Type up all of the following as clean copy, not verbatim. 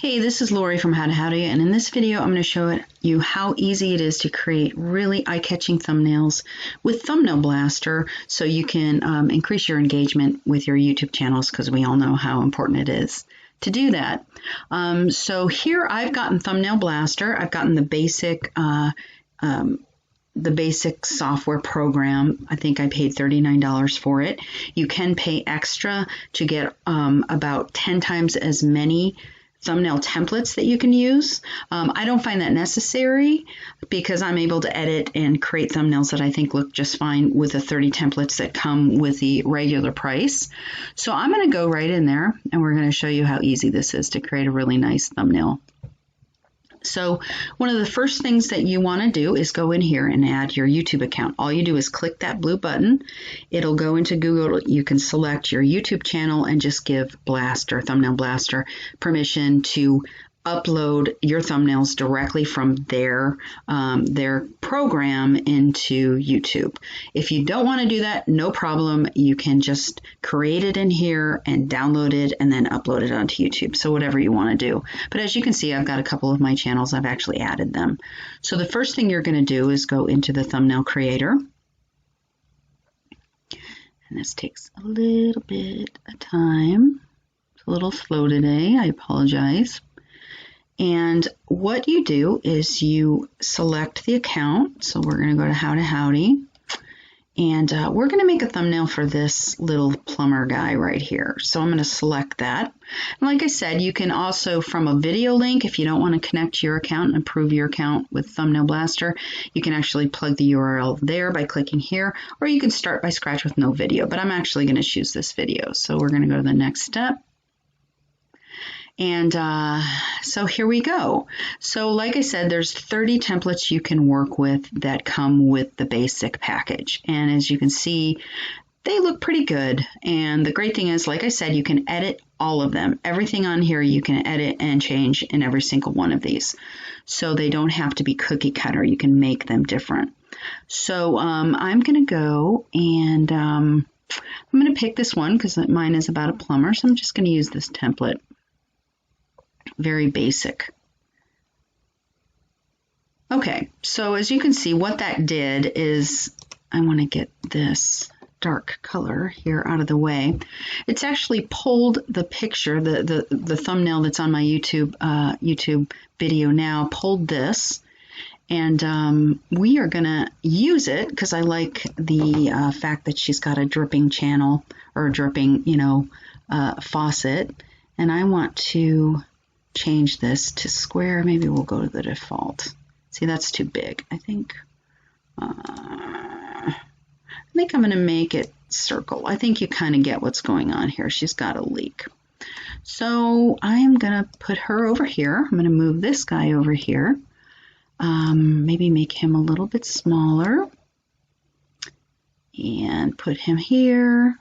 Hey, this is Lori from How to Howdy, and in this video I'm going to show you how easy it is to create really eye-catching thumbnails with Thumbnail Blaster so you can increase your engagement with your YouTube channels, because we all know how important it is to do that. So here I've gotten Thumbnail Blaster. I've gotten the basic software program. I think I paid $39 for it. You can pay extra to get about 10 times as many thumbnail templates that you can use. I don't find that necessary because I'm able to edit and create thumbnails that I think look just fine with the 30 templates that come with the regular price. So I'm going to go right in there and we're going to show you how easy this is to create a really nice thumbnail. So one of the first things that you want to do is go in here and add your YouTube account. All you do is click that blue button. It'll go into Google. You can select your YouTube channel and just give Blaster, Thumbnail Blaster, permission to upload your thumbnails directly from their program into YouTube. If you don't want to do that, no problem. You can just create it in here and download it and then upload it onto YouTube. So whatever you want to do. But as you can see, I've got a couple of my channels. I've actually added them. So the first thing you're going to do is go into the thumbnail creator. And this takes a little bit of time. It's a little slow today. I apologize. And what you do is you select the account. So we're going to go to How to Howdy. And we're going to make a thumbnail for this little plumber guy right here. So I'm going to select that. And like I said, you can also, from a video link, if you don't want to connect to your account and approve your account with Thumbnail Blaster, you can actually plug the URL there by clicking here, or you can start by scratch with no video. But I'm actually going to choose this video. So we're going to go to the next step. And so here we go. So like I said, there's 30 templates you can work with that come with the basic package. And as you can see, they look pretty good. And the great thing is, like I said, you can edit all of them. Everything on here you can edit and change in every single one of these. So they don't have to be cookie cutter. You can make them different. So I'm going to go and I'm going to pick this one because mine is about a plumber. So I'm just going to use this template. Very basic. Okay, so as you can see, what that did is, I want to get this dark color here out of the way. It's actually pulled the picture, the thumbnail that's on my YouTube video now, pulled this, and we are going to use it because I like the fact that she's got a dripping channel, or a dripping, faucet, and I want to change this to square. Maybe we'll go to the default. See, that's too big. I think I'm going to make it circle. I think you kind of get what's going on here. She's got a leak. So I'm going to put her over here. I'm going to move this guy over here. Maybe make him a little bit smaller. And put him here.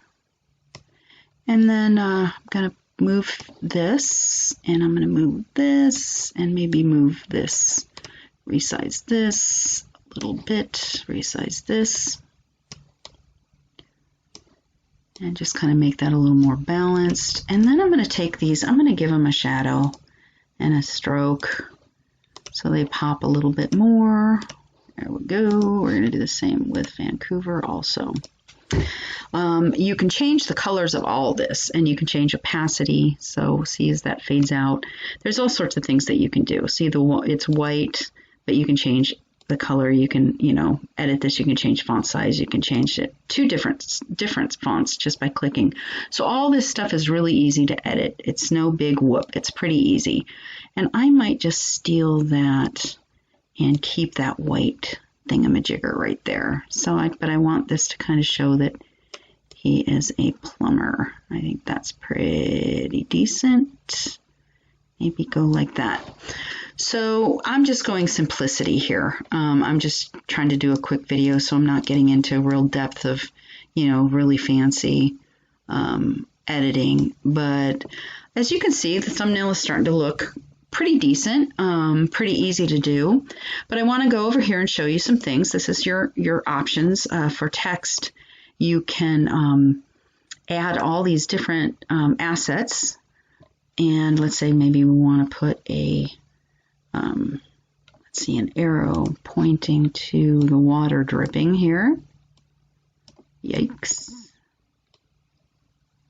And then I'm going to move this, and I'm going to move this, and maybe move this, resize this a little bit, resize this, and just kind of make that a little more balanced. And then I'm going to take these, I'm going to give them a shadow and a stroke so they pop a little bit more. There we go. We're going to do the same with Vancouver also. You can change the colors of all this, and you can change opacity. So see as that fades out. There's all sorts of things that you can do. See, it's white, but you can change the color. You can, edit this. You can change font size. You can change it to different fonts just by clicking. So all this stuff is really easy to edit. It's no big whoop. It's pretty easy. And I might just steal that and keep that white thingamajigger right there. So but I want this to kind of show that he is a plumber. I think that's pretty decent. Maybe go like that. So I'm just going simplicity here. I'm just trying to do a quick video, so I'm not getting into real depth of, really fancy editing. But as you can see, the thumbnail is starting to look pretty decent, pretty easy to do. But I want to go over here and show you some things. This is your options for text. You can add all these different assets And let's say maybe we want to put a, let's see, an arrow pointing to the water dripping here. Yikes.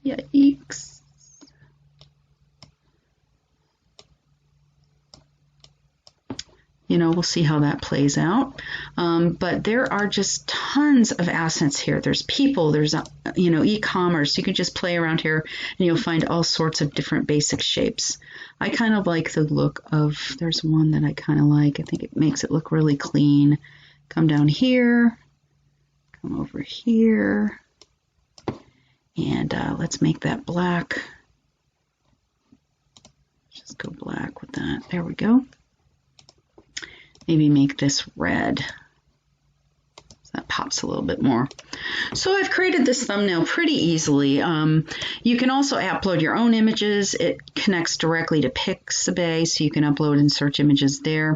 Yikes. You know, we'll see how that plays out. But there are just tons of assets here. There's people, there's, you know, e-commerce. You can just play around here and you'll find all sorts of different basic shapes. I kind of like the look of, there's one that I kind of like. I think it makes it look really clean. Come down here, come over here, and let's make that black. Just go black with that. There we go. Maybe make this red. So that pops a little bit more. So I've created this thumbnail pretty easily. You can also upload your own images. It connects directly to Pixabay, so you can upload and search images there.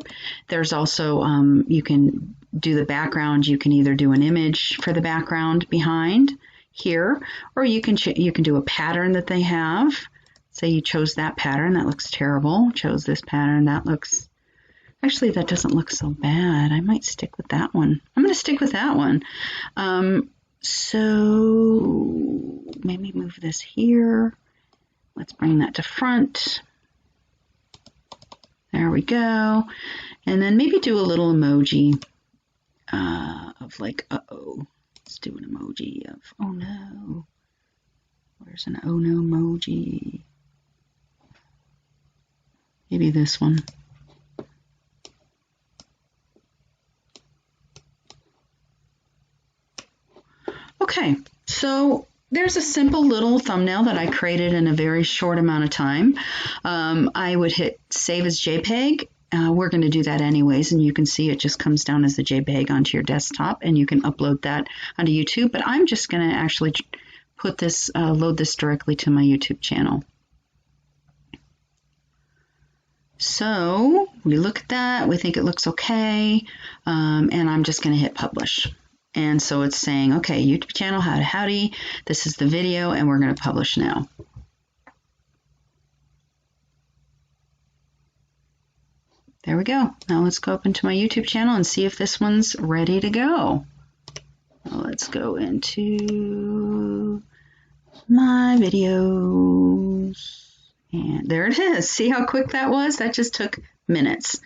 There's also, you can do the background. You can either do an image for the background behind here, or you can do a pattern that they have. Say you chose that pattern, that looks terrible. Chose this pattern, that looks, actually that doesn't look so bad. I might stick with that one. I'm going to stick with that one. So maybe move this here. Let's bring that to front. There we go. And then maybe do a little emoji of like, uh-oh. Let's do an emoji of, oh no. Where's an oh no emoji? Maybe this one. Okay, so there's a simple little thumbnail that I created in a very short amount of time. I would hit save as JPEG. We're going to do that anyways, and you can see it just comes down as a JPEG onto your desktop, and you can upload that onto YouTube. But I'm just going to actually put this, load this directly to my YouTube channel. So we look at that, we think it looks okay, and I'm just going to hit publish. And so it's saying, okay, YouTube channel, howdy, this is the video, and we're going to publish now. There we go. Now let's go up into my YouTube channel and see if this one's ready to go. Now let's go into my videos. And there it is. See how quick that was? That just took minutes.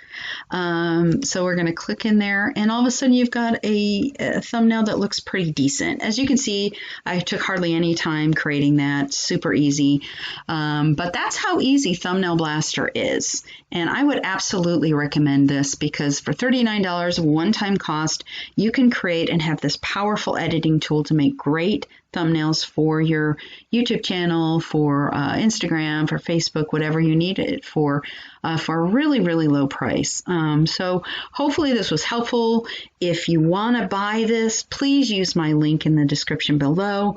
So we're going to click in there, and all of a sudden you've got a thumbnail that looks pretty decent. As you can see, I took hardly any time creating that. Super easy. But that's how easy Thumbnail Blaster is. And I would absolutely recommend this, because for $39, one-time cost, you can create and have this powerful editing tool to make great thumbnails for your YouTube channel, for Instagram, for Facebook, whatever you need it for a really, really low price. So hopefully this was helpful. If you want to buy this, please use my link in the description below,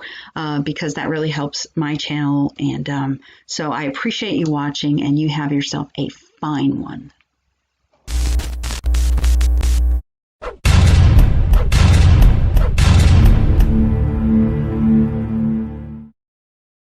because that really helps my channel. And so I appreciate you watching, and you have yourself a fine one.